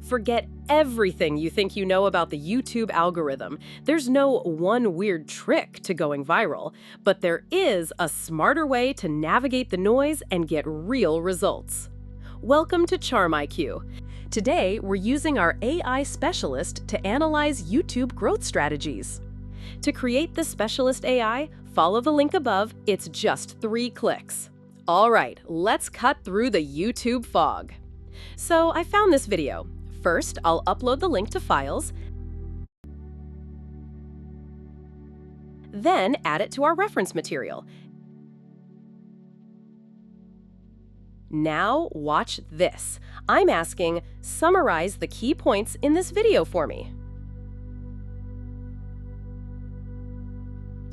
Forget everything you think you know about the YouTube algorithm. There's no one weird trick to going viral, but there is a smarter way to navigate the noise and get real results. Welcome to CharmIQ. Today, we're using our AI specialist to analyze YouTube growth strategies. To create the specialist AI, follow the link above. It's just 3 clicks. All right, let's cut through the YouTube fog. So I found this video. First, I'll upload the link to Files, then add it to our reference material. Now watch this. I'm asking, summarize the key points in this video for me.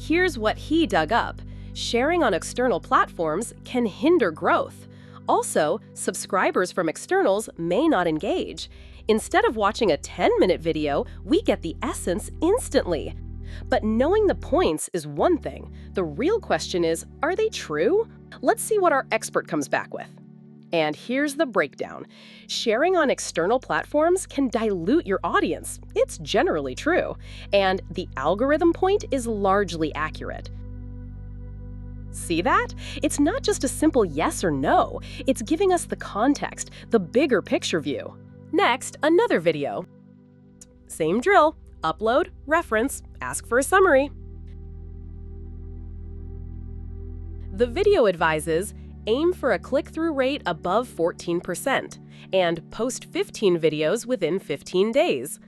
Here's what he dug up. Sharing on external platforms can hinder growth. Also, subscribers from externals may not engage. Instead of watching a 10-minute video, we get the essence instantly. But knowing the points is one thing. The real question is, are they true? Let's see what our expert comes back with. And here's the breakdown. Sharing on external platforms can dilute your audience. It's generally true. And the algorithm point is largely accurate. See that? It's not just a simple yes or no. It's giving us the context, the bigger picture view. Next, another video. Same drill. Upload, reference, ask for a summary. The video advises, aim for a click-through rate above 14% and post 15 videos within 15 days.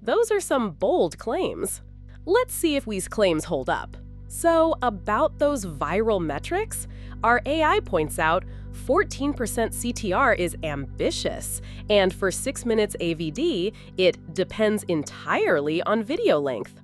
Those are some bold claims. Let's see if these claims hold up. So, about those viral metrics, our AI points out 14% CTR is ambitious, and for 6 minutes AVD, it depends entirely on video length.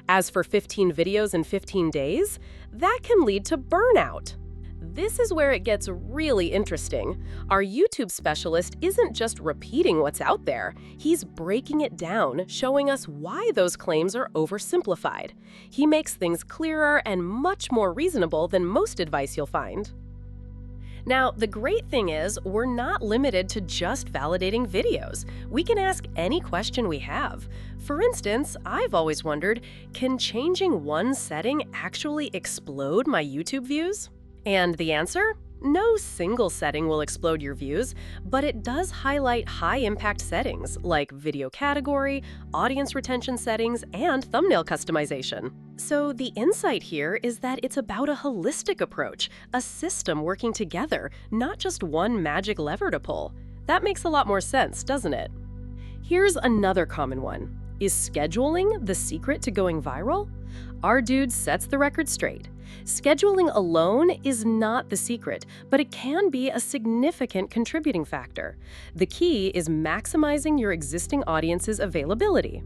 As for 15 videos in 15 days, that can lead to burnout. This is where it gets really interesting. Our YouTube specialist isn't just repeating what's out there. He's breaking it down, showing us why those claims are oversimplified. He makes things clearer and much more reasonable than most advice you'll find. Now, the great thing is, we're not limited to just validating videos. We can ask any question we have. For instance, I've always wondered, can changing one setting actually explode my YouTube views? And the answer? No single setting will explode your views, but it does highlight high-impact settings like video category, audience retention settings, and thumbnail customization. So the insight here is that it's about a holistic approach, a system working together, not just one magic lever to pull. That makes a lot more sense, doesn't it? Here's another common one. Is scheduling the secret to going viral? Our dude sets the record straight. Scheduling alone is not the secret, but it can be a significant contributing factor. The key is maximizing your existing audience's availability.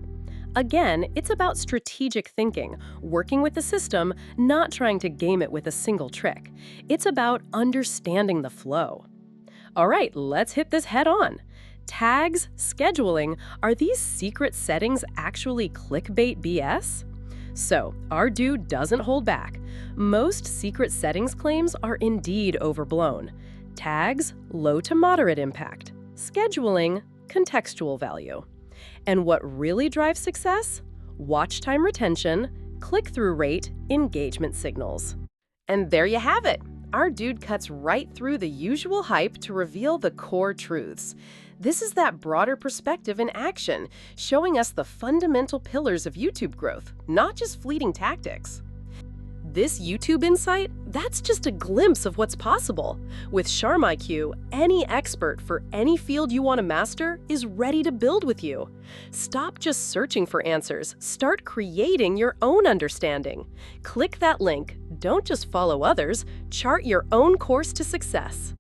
Again, it's about strategic thinking, working with the system, not trying to game it with a single trick. It's about understanding the flow. All right, let's hit this head on. Tags, scheduling, are these secret settings actually clickbait BS? So, our dude doesn't hold back. Most secret settings claims are indeed overblown. Tags, low to moderate impact. Scheduling, contextual value. And what really drives success? Watch time retention, click-through rate, engagement signals. And there you have it. Our dude cuts right through the usual hype to reveal the core truths. This is that broader perspective in action, showing us the fundamental pillars of YouTube growth, not just fleeting tactics. This YouTube insight, that's just a glimpse of what's possible. With CharmIQ, any expert for any field you want to master is ready to build with you. Stop just searching for answers, start creating your own understanding. Click that link, don't just follow others, chart your own course to success.